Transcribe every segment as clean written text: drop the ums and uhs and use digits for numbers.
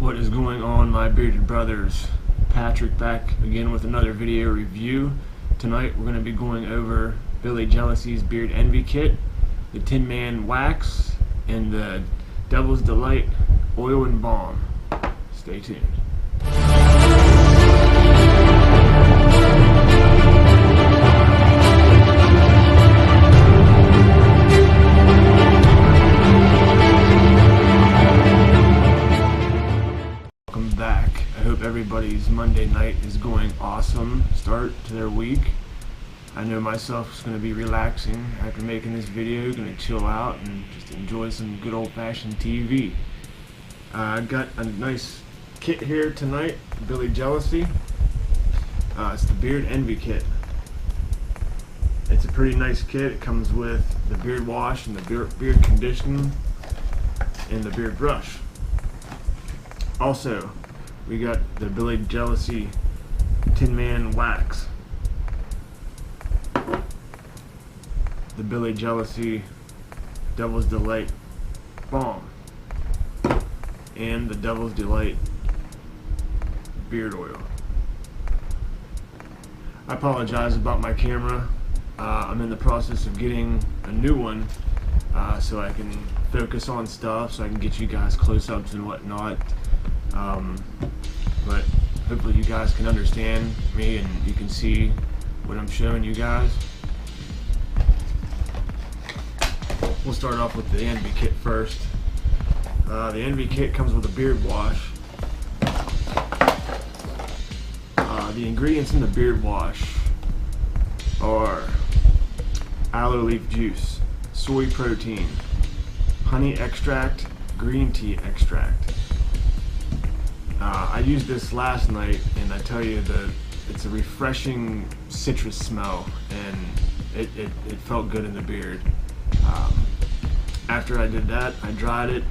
What is going on, my bearded brothers? Patrick back again with another video review. Tonight we're going to be going over Billy Jealousy's Beard Envy Kit, the Tinman Wax, and the Devil's Delight Oil and Balm. Stay tuned. Back. I hope everybody's Monday night is going awesome start to their week. I know myself is going to be relaxing after making this video, going to chill out and just enjoy some good old-fashioned TV. I got a nice kit here tonight, Billy Jealousy. It's the Beard Envy Kit. It's a pretty nice kit. It comes with the beard wash and the beard conditioner and the beard brush. Also, we got the Billy Jealousy Tinman Wax, the Billy Jealousy Devil's Delight Balm, and the Devil's Delight Beard Oil. I apologize about my camera. I'm in the process of getting a new one so I can focus on stuff, so I can get you guys close-ups and whatnot. But hopefully you guys can understand me and you can see what I'm showing you guys. We'll start off with the Envy Kit first. The Envy Kit comes with a beard wash. The ingredients in the beard wash are aloe leaf juice, soy protein, honey extract, green tea extract. I used this last night, and I tell you, it's a refreshing citrus smell, and it felt good in the beard. After I did that, I dried it,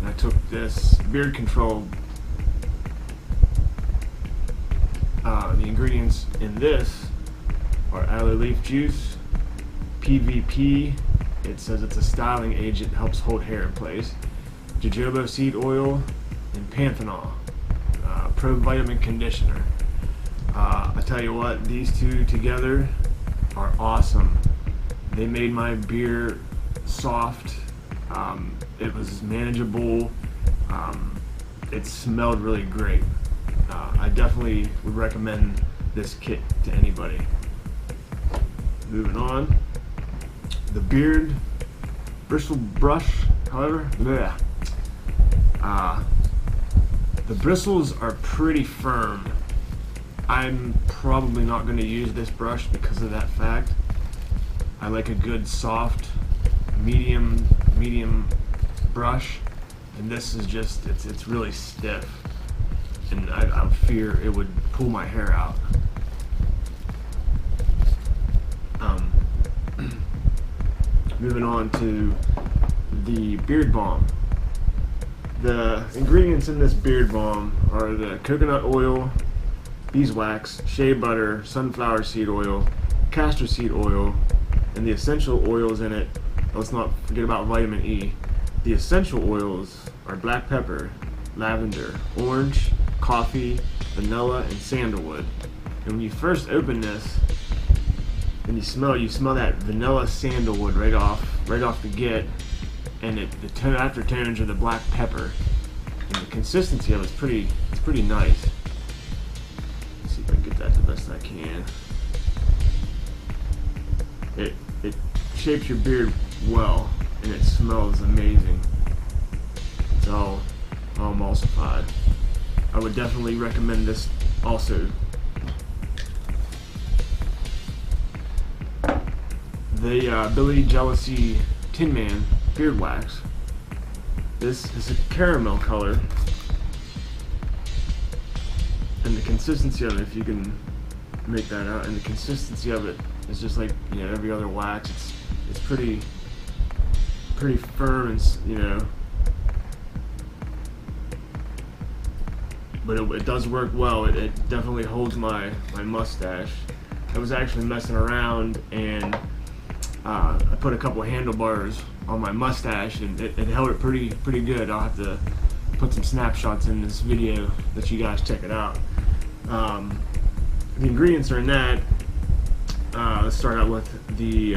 and I took this beard control. The ingredients in this are aloe leaf juice, PVP, it says it's a styling agent, helps hold hair in place, jojoba seed oil, and panthenol. Pro vitamin conditioner. I tell you what, these two together are awesome. They made my beard soft. It was manageable. It smelled really great. I definitely would recommend this kit to anybody. Moving on, the beard bristle brush. However, the bristles are pretty firm. I'm probably not going to use this brush because of that fact. I like a good soft medium brush, and this is just it's really stiff, and I fear it would pull my hair out. Moving on to the beard balm. The ingredients in this beard balm are the coconut oil, beeswax, shea butter, sunflower seed oil, castor seed oil, and the essential oils in it. Let's not forget about vitamin E. The essential oils are black pepper, lavender, orange, coffee, vanilla, and sandalwood. And when you first open this and you smell that vanilla sandalwood right off the get. And the aftertones are the black pepper, and the consistency of it's pretty nice. Let's see if I can get that the best I can. It shapes your beard well, and it smells amazing. It's all emulsified. I would definitely recommend this also. The Billy Jealousy Tinman Beard Wax. This is a caramel color, and the consistency of it, if you can make that out, and the consistency of it is just like every other wax. It's pretty firm, and but it does work well. It definitely holds my mustache. I was actually messing around, and I put a couple handlebars on my mustache, and it held it pretty good. I'll have to put some snapshots in this video that you guys check it out. The ingredients are in that. Let's start out with the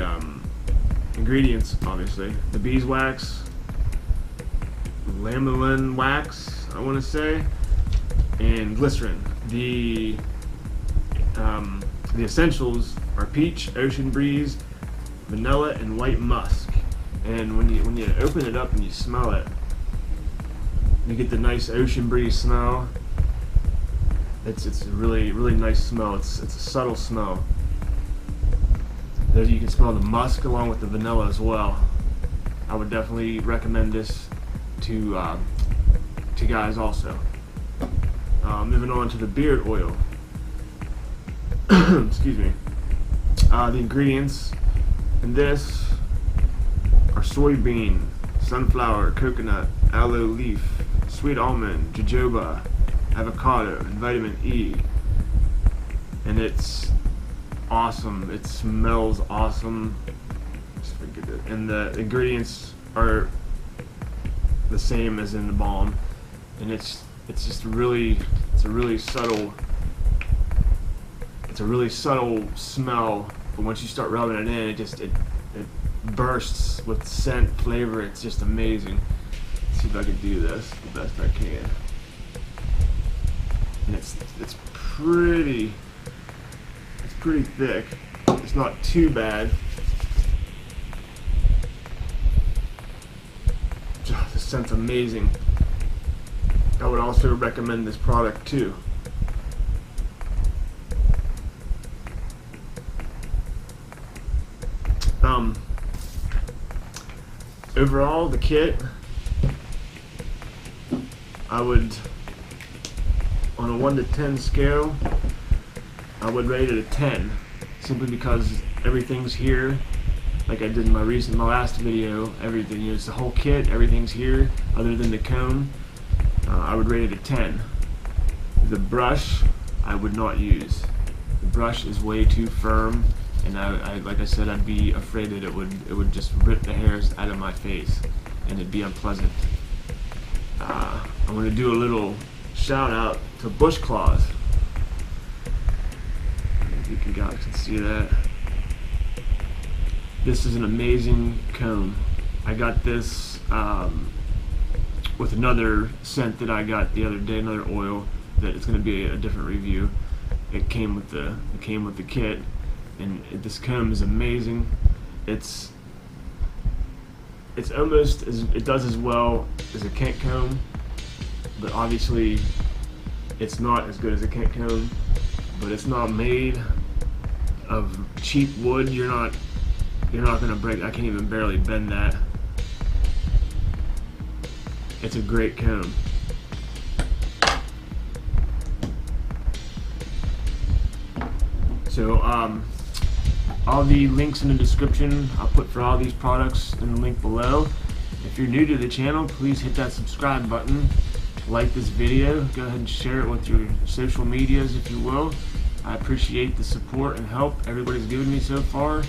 ingredients, obviously. The beeswax, lanolin wax, I want to say, and glycerin. The essentials are peach, ocean breeze, vanilla, and white musk. And when you open it up and you smell it, you get the nice ocean breeze smell. It's a really nice smell. It's a subtle smell. There you can smell the musk along with the vanilla as well. I would definitely recommend this to guys also. Moving on to the beard oil. Excuse me. The ingredients in this are soybean, sunflower, coconut, aloe leaf, sweet almond, jojoba, avocado, and vitamin E. And it's awesome. It smells awesome. And the ingredients are the same as in the balm. And it's just a really subtle smell, but once you start rubbing it in, it bursts with scent, flavor. It's just amazing. Let's see if I can do this the best I can. And it's pretty thick. It's not too bad. The scent's amazing. I would also recommend this product too. Overall, the kit, I would, on a 1 to 10 scale, I would rate it a 10, simply because everything's here. Like I did in my last video, everything, you know, it's the whole kit, everything's here, other than the comb. I would rate it a 10. The brush, I would not use. The brush is way too firm, and I like I said, I'd be afraid that it would just rip the hairs out of my face, and it'd be unpleasant. I'm going to do a little shout out to Bush Claws. If you guys can see that. This is an amazing comb. I got this with another scent that I got the other day, another oil that it's going to be a different review. It came with the kit, and this comb is amazing. It's almost it does as well as a Kent comb, but obviously it's not as good as a Kent comb. But it's not made of cheap wood. You're not gonna break. I can't even barely bend that. It's a great comb. So all the links in the description I'll put for all these products in the link below. If you're new to the channel, please hit that subscribe button, like this video, go ahead and share it with your social medias if you will. I appreciate the support and help everybody's given me so far.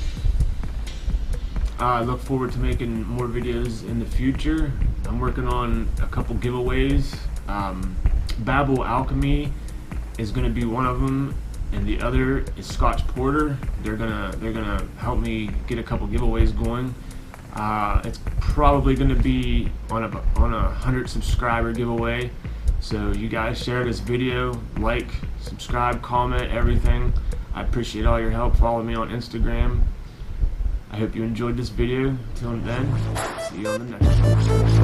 I look forward to making more videos in the future. I'm working on a couple giveaways. Babel Alchemy is going to be one of them, and the other is Scotch Porter. They're gonna help me get a couple giveaways going. It's probably going to be on a 100 subscriber giveaway. So you guys share this video, like, subscribe, comment, everything. I appreciate all your help. Follow me on Instagram. I hope you enjoyed this video. Until then, see you on the next one.